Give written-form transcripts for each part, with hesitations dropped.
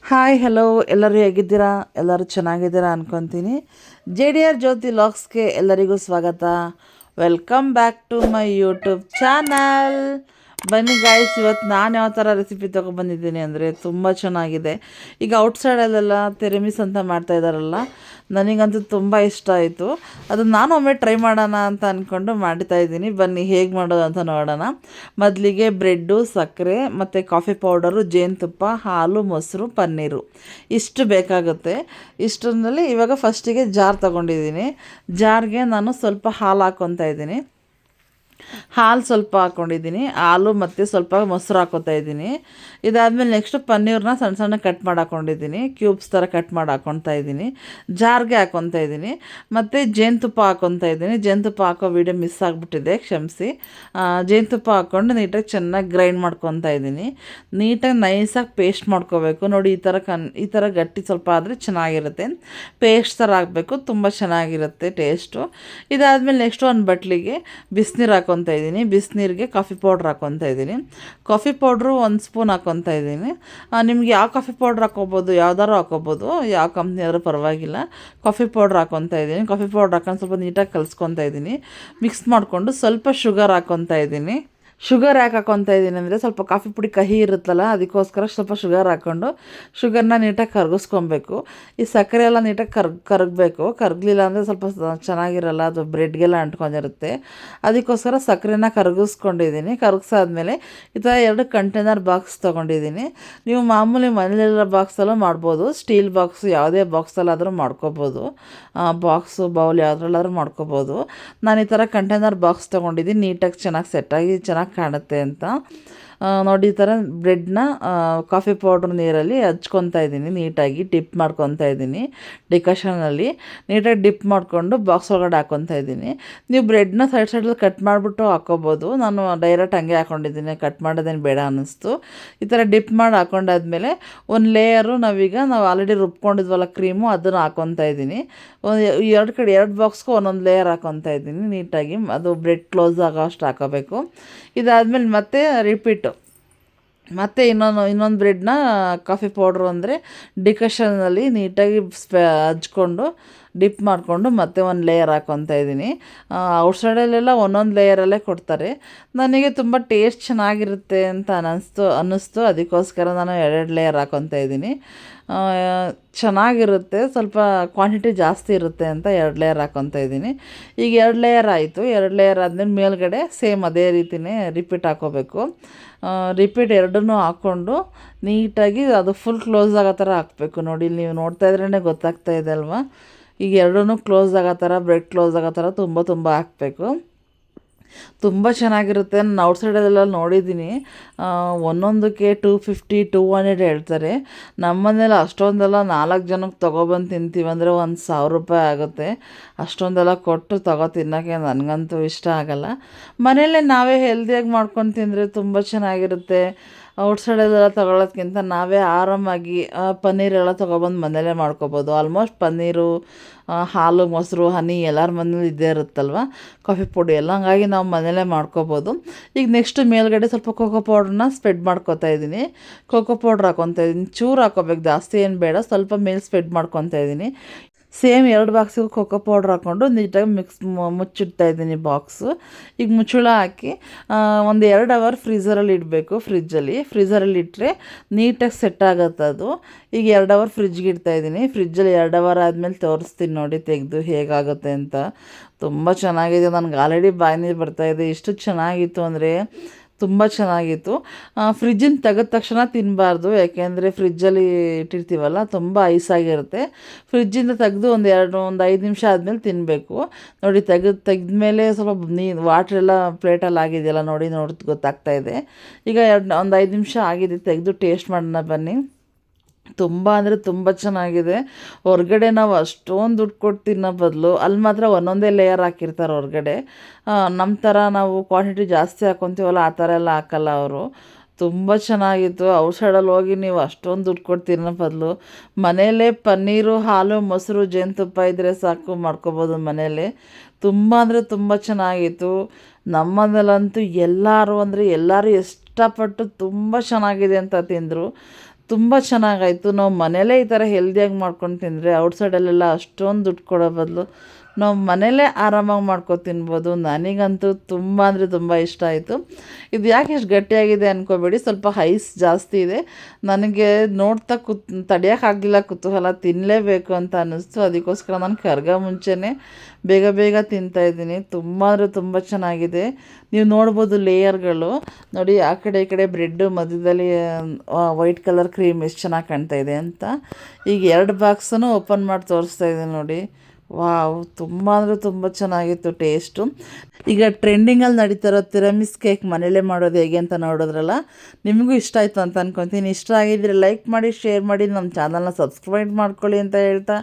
Hi hello ಎಲ್ಲರೂ ಹೇಗಿದ್ದೀರಾ? ಎಲ್ಲರೂ ಚೆನ್ನಾಗಿದ್ದೀರಾ ಅನ್ಕೊತೀನಿ. ಜೆ ಡಿ ಆರ್ ಜ್ಯೋತಿ ಲಾಗ್ಸ್ಗೆ ಎಲ್ಲರಿಗೂ ಸ್ವಾಗತ. Welcome back to my YouTube channel. ಬನ್ನಿ ಗಾಯ್ಸ್, ಇವತ್ತು ನಾನು ಯಾವ ಥರ ರೆಸಿಪಿ ತೊಗೊಬಂದಿದ್ದೀನಿ ಅಂದರೆ ತುಂಬ ಚೆನ್ನಾಗಿದೆ. ಈಗ ಔಟ್ಸೈಡಲ್ಲೆಲ್ಲ ತೆರೆಮಿಸ್ ಅಂತ ಮಾಡ್ತಾ ಇದ್ದಾರಲ್ಲ, ನನಗಂತೂ ತುಂಬ ಇಷ್ಟ ಆಯಿತು. ಅದನ್ನು ನಾನು ಒಮ್ಮೆ ಟ್ರೈ ಮಾಡೋಣ ಅಂತ ಅಂದ್ಕೊಂಡು ಮಾಡ್ತಾಯಿದ್ದೀನಿ. ಬನ್ನಿ ಹೇಗೆ ಮಾಡೋದು ಅಂತ ನೋಡೋಣ. ಮೊದಲಿಗೆ ಬ್ರೆಡ್ಡು, ಸಕ್ಕರೆ ಮತ್ತು ಕಾಫಿ ಪೌಡರು, ಜೇನುತುಪ್ಪ, ಹಾಲು, ಮೊಸರು, ಪನ್ನೀರು ಇಷ್ಟು ಬೇಕಾಗುತ್ತೆ. ಇಷ್ಟರಲ್ಲಿ ಇವಾಗ ಫಸ್ಟಿಗೆ ಜಾರ್ ತೊಗೊಂಡಿದ್ದೀನಿ. ಜಾರ್ಗೆ ನಾನು ಸ್ವಲ್ಪ ಹಾಲು ಹಾಕ್ಕೊತಾ ಇದ್ದೀನಿ. ಹಾಲು ಸ್ವಲ್ಪ ಹಾಕ್ಕೊಂಡಿದ್ದೀನಿ. ಹಾಲು ಮತ್ತು ಸ್ವಲ್ಪ ಮೊಸರು ಹಾಕ್ಕೊತಾ ಇದ್ದೀನಿ. ಇದಾದಮೇಲೆ ನೆಕ್ಸ್ಟು ಪನ್ನೀರನ್ನ ಸಣ್ಣ ಸಣ್ಣ ಕಟ್ ಮಾಡಿ ಹಾಕ್ಕೊಂಡಿದ್ದೀನಿ. ಕ್ಯೂಬ್ಸ್ ಥರ ಕಟ್ ಮಾಡಿ ಹಾಕ್ಕೊತಾ ಇದ್ದೀನಿ. ಜಾರ್ಗೆ ಹಾಕ್ಕೊತಾ ಇದ್ದೀನಿ. ಮತ್ತು ಜೇನುತುಪ್ಪ ಹಾಕ್ಕೊತಾ ಇದ್ದೀನಿ. ಜೇನುತುಪ್ಪ ಹಾಕೋ ವೀಡಿಯೋ ಮಿಸ್ ಆಗಿಬಿಟ್ಟಿದೆ, ಕ್ಷಮಿಸಿ. ಜೇನುತುಪ್ಪ ಹಾಕ್ಕೊಂಡು ನೀಟಾಗಿ ಚೆನ್ನಾಗಿ ಗ್ರೈಂಡ್ ಮಾಡ್ಕೊತಾ ಇದ್ದೀನಿ. ನೀಟಾಗಿ ನೈಸಾಗಿ ಪೇಸ್ಟ್ ಮಾಡ್ಕೋಬೇಕು. ನೋಡಿ, ಈ ಥರ ಗಟ್ಟಿ ಸ್ವಲ್ಪ ಆದರೆ ಚೆನ್ನಾಗಿರುತ್ತೆ. ಪೇಸ್ಟ್ ಥರ ಹಾಕಬೇಕು, ತುಂಬ ಚೆನ್ನಾಗಿರುತ್ತೆ ಟೇಸ್ಟು. ಇದಾದಮೇಲೆ ನೆಕ್ಸ್ಟು ಒಂದು ಬಟ್ಲಿಗೆ ಬಿಸಿನೀರು ಹಾಕ್ಕೊತಾ ಇದ್ದೀನಿ. ಬಿಸಿನೀರಿಗೆ ಕಾಫಿ ಪೌಡ್ರ್ ಹಾಕ್ಕೊತಾ ಇದ್ದೀನಿ. ಕಾಫಿ ಪೌಡ್ರು 1 ಸ್ಪೂನ್ ಹಾಕ್ಕೊತಾ ಇದ್ದೀನಿ. ನಿಮ್ಗೆ ಯಾವ ಕಾಫಿ ಪೌಡ್ರ್ ಹಾಕ್ಕೋಬೋದು, ಯಾವ್ದಾದ್ರು ಹಾಕ್ಕೋಬೋದು, ಯಾವ ಕಂಪ್ನಿ ಆದರೂ ಪರವಾಗಿಲ್ಲ. ಕಾಫಿ ಪೌಡ್ರ್ ಹಾಕ್ಕೊತಾ ಇದ್ದೀನಿ. ಕಾಫಿ ಪೌಡ್ರ್ ಹಾಕೊಂಡು ಸ್ವಲ್ಪ ನೀಟಾಗಿ ಕಲಿಸ್ಕೊತಾ ಇದ್ದೀನಿ. ಮಿಕ್ಸ್ ಮಾಡಿಕೊಂಡು ಸ್ವಲ್ಪ ಶುಗರ್ ಹಾಕ್ಕೊತಾ ಇದ್ದೀನಿ. ಶುಗರ್ ಯಾಕೆ ಹಾಕ್ಕೊತಾ ಇದ್ದೀನಿ ಅಂದರೆ ಸ್ವಲ್ಪ ಕಾಫಿ ಪುಡಿ ಕಹಿ ಇರುತ್ತಲ್ಲ, ಅದಕ್ಕೋಸ್ಕರ ಸ್ವಲ್ಪ ಶುಗರ್ ಹಾಕ್ಕೊಂಡು ಶುಗರ್ನ ನೀಟಾಗಿ ಕರಗಿಸ್ಕೊಬೇಕು. ಈ ಸಕ್ಕರೆ ಎಲ್ಲ ನೀಟಾಗಿ ಕರಗಬೇಕು. ಕರಗಲಿಲ್ಲ ಅಂದರೆ ಸ್ವಲ್ಪ ಚೆನ್ನಾಗಿರಲ್ಲ, ಅದು ಬ್ರೆಡ್ಗೆಲ್ಲ ಅಂಟ್ಕೊಂಡಿರುತ್ತೆ. ಅದಕ್ಕೋಸ್ಕರ ಸಕ್ಕರೆನ ಕರಗಿಸ್ಕೊಂಡಿದ್ದೀನಿ. ಕರಗಿಸಾದ್ಮೇಲೆ ಈ ಥರ 2 ಕಂಟೈನರ್ ಬಾಕ್ಸ್ ತೊಗೊಂಡಿದ್ದೀನಿ. ನೀವು ಮಾಮೂಲಿ ಮನೇಲಿರೋ ಬಾಕ್ಸಲ್ಲೂ ಮಾಡ್ಬೋದು. ಸ್ಟೀಲ್ ಬಾಕ್ಸು ಯಾವುದೇ ಬಾಕ್ಸಲ್ಲಾದರೂ ಮಾಡ್ಕೋಬೋದು. ಬಾಕ್ಸು ಬೌಲ್ ಯಾವುದ್ರಲ್ಲಾದ್ರೂ ಮಾಡ್ಕೋಬೋದು. ನಾನು ಈ ಥರ ಕಂಟೈನರ್ ಬಾಕ್ಸ್ ತೊಗೊಂಡಿದ್ದೀನಿ. ನೀಟಾಗಿ ಚೆನ್ನಾಗಿ ಸೆಟ್ಟಾಗಿ ಚೆನ್ನಾಗಿ ಕಾಣುತ್ತೆ ಅಂತ. ನೋಡಿ, ಈ ಥರ ಬ್ರೆಡ್ನ ಕಾಫಿ ಪೌಡ್ರ್ ನೀರಲ್ಲಿ ಹಚ್ಕೊತಾ ಇದ್ದೀನಿ. ನೀಟಾಗಿ ಡಿಪ್ ಮಾಡ್ಕೊತಾ ಇದ್ದೀನಿ. ಡಿಕಾಷನಲ್ಲಿ ನೀಟಾಗಿ ಡಿಪ್ ಮಾಡಿಕೊಂಡು ಬಾಕ್ಸ್ ಒಳಗಡೆ ಹಾಕ್ಕೊತಾ ಇದ್ದೀನಿ. ನೀವು ಬ್ರೆಡ್ನ ಸೈಡಲ್ಲಿ ಕಟ್ ಮಾಡಿಬಿಟ್ಟು ಹಾಕ್ಕೋಬೋದು. ನಾನು ಡೈರೆಕ್ಟ್ ಹಂಗೆ ಹಾಕ್ಕೊಂಡಿದ್ದೀನಿ, ಕಟ್ ಮಾಡೋದೇನು ಬೇಡ ಅನ್ನಿಸ್ತು. ಈ ಥರ ಡಿಪ್ ಮಾಡಿ ಹಾಕ್ಕೊಂಡಾದ್ಮೇಲೆ ಒಂದು ಲೇಯರು ನಾವು ಆಲ್ರೆಡಿ ರುಬ್ಕೊಂಡಿದ್ವಲ್ಲ ಕ್ರೀಮು, ಅದನ್ನು ಹಾಕ್ಕೊತಾ ಇದ್ದೀನಿ. ಎರಡು ಬಾಕ್ಸ್ಗೂ ಒಂದೊಂದು ಲೇಯರ್ ಹಾಕ್ಕೊತಾ ಇದ್ದೀನಿ ನೀಟಾಗಿ. ಅದು ಬ್ರೆಡ್ ಕ್ಲೋಸ್ ಆಗೋ ಅಷ್ಟು ಹಾಕೋಬೇಕು. ಇದಾದಮೇಲೆ ಮತ್ತೆ ರಿಪೀಟು ಮತ್ತು ಇನ್ನೊಂದು ಬ್ರೆಡ್ನ ಕಾಫಿ ಪೌಡ್ರು ಅಂದರೆ ಡಿಕಷನಲ್ಲಿ ನೀಟಾಗಿ ಹಚ್ಕೊಂಡು ಡಿಪ್ ಮಾಡಿಕೊಂಡು ಮತ್ತೆ ಒಂದು ಲೇಯರ್ ಹಾಕ್ಕೊತಾ ಇದ್ದೀನಿ. ಔಟ್ಸೈಡಲ್ಲೆಲ್ಲ ಒಂದೊಂದು ಲೇಯರಲ್ಲೇ ಕೊಡ್ತಾರೆ. ನನಗೆ ತುಂಬ ಟೇಸ್ಟ್ ಚೆನ್ನಾಗಿರುತ್ತೆ ಅಂತ ಅನ್ನಿಸ್ತು. ಅದಕ್ಕೋಸ್ಕರ ನಾನು 2 ಲೇಯರ್ ಹಾಕ್ಕೊತಾ ಇದ್ದೀನಿ. ಚೆನ್ನಾಗಿರುತ್ತೆ, ಸ್ವಲ್ಪ ಕ್ವಾಂಟಿಟಿ ಜಾಸ್ತಿ ಇರುತ್ತೆ ಅಂತ 2 ಲೇಯರ್ ಹಾಕ್ಕೊತಾ ಇದ್ದೀನಿ. ಈಗ 2 ಲೇಯರ್ ಆಯಿತು. 2 ಲೇಯರ್ ಆದಮೇಲೆ ಮೇಲ್ಗಡೆ ಸೇಮ್ ಅದೇ ರೀತಿಯೇ ರಿಪೀಟ್ ಹಾಕ್ಕೋಬೇಕು. ರಿಪೀಟ್ ಎರಡನ್ನೂ ಹಾಕ್ಕೊಂಡು ನೀಟಾಗಿ ಅದು ಫುಲ್ ಕ್ಲೋಸ್ ಆಗೋ ಥರ ಹಾಕಬೇಕು. ನೋಡಿ, ನೀವು ನೋಡ್ತಾ ಇದ್ರೇ ಗೊತ್ತಾಗ್ತಾ ಇದೆ ಅಲ್ವಾ. ಈಗ ಎರಡನ್ನೂ ಕ್ಲೋಸ್ ಆಗೋ ಥರ, ಬ್ರೆಡ್ ಕ್ಲೋಸ್ ಆಗೋ ಥರ ತುಂಬ ಹಾಕಬೇಕು. ತುಂಬ ಚೆನ್ನಾಗಿರುತ್ತೆ. ನಾನು ಔಟ್ಸೈಡಲ್ಲೆಲ್ಲ ನೋಡಿದ್ದೀನಿ, ಒಂದೊಂದಕ್ಕೆ 250 200 ಹೇಳ್ತಾರೆ. ನಮ್ಮನೇಲಿ ಅಷ್ಟೊಂದೆಲ್ಲ 4 ಜನಕ್ಕೆ ತೊಗೊಬಂದು ತಿಂತೀವಿ ಅಂದರೆ ₹1000 ಆಗುತ್ತೆ. ಅಷ್ಟೊಂದೆಲ್ಲ ಕೊಟ್ಟು ತಿನ್ನೋಕ್ಕೆ ನನಗಂತೂ ಇಷ್ಟ ಆಗೋಲ್ಲ. ಮನೆಯಲ್ಲೇ ನಾವೇ ಹೆಲ್ದಿಯಾಗಿ ಮಾಡ್ಕೊಂಡು ತಿಂದರೆ ತುಂಬ ಚೆನ್ನಾಗಿರುತ್ತೆ. ಔಟ್ಸೈಡಲ್ಲೆಲ್ಲ ತೊಗೊಳೋದ್ಕಿಂತ ನಾವೇ ಆರಾಮಾಗಿ ಪನ್ನೀರೆಲ್ಲ ತೊಗೊಬಂದು ಮನೆಯಲ್ಲೇ ಮಾಡ್ಕೊಬೋದು. ಆಲ್ಮೋಸ್ಟ್ ಪನ್ನೀರು, ಹಾಲು, ಮೊಸರು, ಹನಿ ಎಲ್ಲರ ಮನೇಲಿ ಇದ್ದೇ ಇರುತ್ತಲ್ವ, ಕಾಫಿ ಪುಡಿ ಎಲ್ಲ. ಹಂಗಾಗಿ ನಾವು ಮನೆಯಲ್ಲೇ ಮಾಡ್ಕೊಬೋದು. ಈಗ ನೆಕ್ಸ್ಟ್ ಮೇಲ್ಗಡೆ ಸ್ವಲ್ಪ ಕೋಕೋ ಪೌಡ್ರನ್ನ ಸ್ಪ್ರೆಡ್ ಮಾಡ್ಕೊತಾ ಇದ್ದೀನಿ. ಕೋಕೋ ಪೌಡ್ರ್ ಹಾಕ್ಕೊತಾ ಇದ್ದೀನಿ. ಚೂರು ಹಾಕ್ಕೋಬೇಕು, ಜಾಸ್ತಿ ಏನು ಬೇಡ. ಸ್ವಲ್ಪ ಮೇಲೆ ಸ್ಪ್ರೆಡ್ ಮಾಡ್ಕೊತಾ ಇದ್ದೀನಿ. ಸೇಮ್ 2 ಬಾಕ್ಸಿಗೂ ಕೋಕೋ ಪೌಡ್ರ್ ಹಾಕ್ಕೊಂಡು ನೀಟಾಗಿ ಮುಚ್ಚಿಡ್ತಾ ಇದ್ದೀನಿ ಬಾಕ್ಸು. ಈಗ ಮುಚ್ಚಳ ಹಾಕಿ ಒಂದು 2 ಅವರ್ ಫ್ರೀಝರಲ್ಲಿ ಇಡಬೇಕು. ಫ್ರೀಝರಲ್ಲಿ ಇಟ್ಟರೆ ನೀಟಾಗಿ ಸೆಟ್ ಆಗುತ್ತೆ ಅದು. ಈಗ 2 ಅವರ್ ಫ್ರಿಜ್ಗೆ ಇಡ್ತಾಯಿದ್ದೀನಿ. ಫ್ರಿಜ್ಜಲ್ಲಿ 2 ಅವರ್ ಆದಮೇಲೆ ತೋರಿಸ್ತೀನಿ ನೋಡಿ ತೆಗೆದು ಹೇಗಾಗುತ್ತೆ ಅಂತ. ತುಂಬ ಚೆನ್ನಾಗಿದೆ. ನನಗೆ ಆಲ್ರೆಡಿ ಬಾಯಿ ನೀರು ಬರ್ತಾಯಿದೆ. ಎಷ್ಟು ಚೆನ್ನಾಗಿತ್ತು ಅಂದರೆ ತುಂಬ ಚೆನ್ನಾಗಿತ್ತು. ಫ್ರಿಜ್ಜಿನ ತೆಗೆದ ತಕ್ಷಣ ತಿನ್ನಬಾರ್ದು, ಯಾಕೆಂದರೆ ಫ್ರಿಜ್ಜಲ್ಲಿ ಇಟ್ಟಿರ್ತೀವಲ್ಲ, ತುಂಬ ಐಸಾಗಿರುತ್ತೆ. ಫ್ರಿಜ್ಜಿಂದ ತೆಗೆದು ಒಂದು 5 ನಿಮಿಷ ಆದಮೇಲೆ ತಿನ್ನಬೇಕು. ನೋಡಿ, ತೆಗೆದ್ಮೇಲೆ ಸ್ವಲ್ಪ ವಾಟ್ರೆಲ್ಲ ಪ್ಲೇಟಲ್ಲಿ ಆಗಿದೆಯಲ್ಲ, ನೋಡಿ ಗೊತ್ತಾಗ್ತಾ ಇದೆ. ಈಗ ಒಂದು 5 ನಿಮಿಷ ಆಗಿದೆ. ತೆಗೆದು ಟೇಸ್ಟ್ ಮಾಡೋಣ ಬನ್ನಿ. ತುಂಬ ಅಂದರೆ ತುಂಬ ಚೆನ್ನಾಗಿದೆ. ಹೊರಗಡೆ ನಾವು ಅಷ್ಟೊಂದು ದುಡ್ಡು ಕೊಟ್ಟು ತಿನ್ನೋ ಬದಲು ಅಲ್ಲಿ ಮಾತ್ರ ಒಂದೊಂದೇ ಲೇಯರ್ ಹಾಕಿರ್ತಾರೆ ಹೊರಗಡೆ. ನಮ್ಮ ಥರ ನಾವು ಕ್ವಾಂಟಿಟಿ ಜಾಸ್ತಿ ಹಾಕ್ಕೊತೀವಲ್ಲ, ಆ ಥರ ಎಲ್ಲ ಹಾಕಲ್ಲ ಅವರು. ತುಂಬ ಚೆನ್ನಾಗಿತ್ತು. ಔಟ್ಸೈಡಲ್ಲಿ ಹೋಗಿ ನೀವು ಅಷ್ಟೊಂದು ದುಡ್ಡು ಕೊಟ್ಟು ತಿನ್ನೋ ಬದಲು ಮನೆಯಲ್ಲೇ ಪನ್ನೀರು, ಹಾಲು, ಮೊಸರು, ಜೇನುತುಪ್ಪ ಇದ್ದರೆ ಸಾಕು, ಮಾಡ್ಕೊಬೋದು ಮನೆಯಲ್ಲೇ. ತುಂಬ ಅಂದರೆ ತುಂಬ ಚೆನ್ನಾಗಿತ್ತು. ನಮ್ಮನೇಲಂತೂ ಎಲ್ಲರೂ ಇಷ್ಟಪಟ್ಟು ತುಂಬ ಚೆನ್ನಾಗಿದೆ ಅಂತ ತಿಂದರು. ತುಂಬ ಚೆನ್ನಾಗಾಯಿತು. ನಾವು ಮನೇಲೇ ಈ ಥರ ಹೆಲ್ದಿಯಾಗಿ ಮಾಡ್ಕೊಂಡು ತಿಂದರೆ ಔಟ್ಸೈಡಲ್ಲೆಲ್ಲ ಅಷ್ಟೊಂದು ದುಡ್ಡು ಕೊಡೋ ಬದಲು ನಾವು ಮನೇಲೇ ಆರಾಮಾಗಿ ಮಾಡ್ಕೊಂಡು ತಿನ್ಬೋದು. ನನಗಂತೂ ತುಂಬ ಅಂದರೆ ತುಂಬ ಇಷ್ಟ ಆಯಿತು. ಇದು ಯಾಕೆ ಇಷ್ಟು ಗಟ್ಟಿಯಾಗಿದೆ ಅಂದ್ಕೋಬೇಡಿ, ಸ್ವಲ್ಪ ಐಸ್ ಜಾಸ್ತಿ ಇದೆ. ನನಗೆ ನೋಡ್ತಾ ತಡೆಯೋಕ್ಕಾಗಲಿಲ್ಲ, ಕುತೂಹಲ ತಿನ್ನಲೇಬೇಕು ಅಂತ ಅನ್ನಿಸ್ತು. ಅದಕ್ಕೋಸ್ಕರ ನಾನು ಕರ್ಗ ಮುಂಚೆನೇ ಬೇಗ ಬೇಗ ತಿಂತಾಯಿದ್ದೀನಿ. ತುಂಬ ಅಂದರೆ ತುಂಬ ಚೆನ್ನಾಗಿದೆ. ನೀವು ನೋಡ್ಬೋದು ಲೇಯರ್ಗಳು ನೋಡಿ, ಆ ಕಡೆ ಈ ಕಡೆ ಬ್ರೆಡ್ಡು ಮಧ್ಯದಲ್ಲಿ ವೈಟ್ ಕಲರ್ ಕ್ರೀಮ್ ಎಷ್ಟು ಚೆನ್ನಾಗಿ ಕಾಣ್ತಾ ಇದೆ ಅಂತ. ಈಗ 2 ಬಾಕ್ಸನ್ನು ಓಪನ್ ಮಾಡಿ ತೋರಿಸ್ತಾ ಇದ್ದೀನಿ ನೋಡಿ. ವಾವ್, ತುಂಬ ಅಂದರೆ ತುಂಬ ಚೆನ್ನಾಗಿತ್ತು ಟೇಸ್ಟು. ಈಗ ಟ್ರೆಂಡಿಂಗಲ್ಲಿ ನಡೀತಿರೋ ತಿರಮಿಸ್ ಕೇಕ್ ಮನೇಲೇ ಮಾಡೋದು ಹೇಗೆ ಅಂತ ನೋಡಿದ್ರಲ್ಲ, ನಿಮಗೂ ಇಷ್ಟ ಆಯಿತು ಅಂತ ಅಂದ್ಕೊತೀನಿ. ಇಷ್ಟ ಆಗಿದ್ದರೆ ಲೈಕ್ ಮಾಡಿ, ಶೇರ್ ಮಾಡಿ, ನಮ್ಮ ಚಾನಲ್ನ ಸಬ್ಸ್ಕ್ರೈಬ್ ಮಾಡ್ಕೊಳ್ಳಿ ಅಂತ ಹೇಳ್ತಾ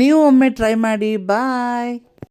ನೀವು ಒಮ್ಮೆ ಟ್ರೈ ಮಾಡಿ. ಬಾಯ್.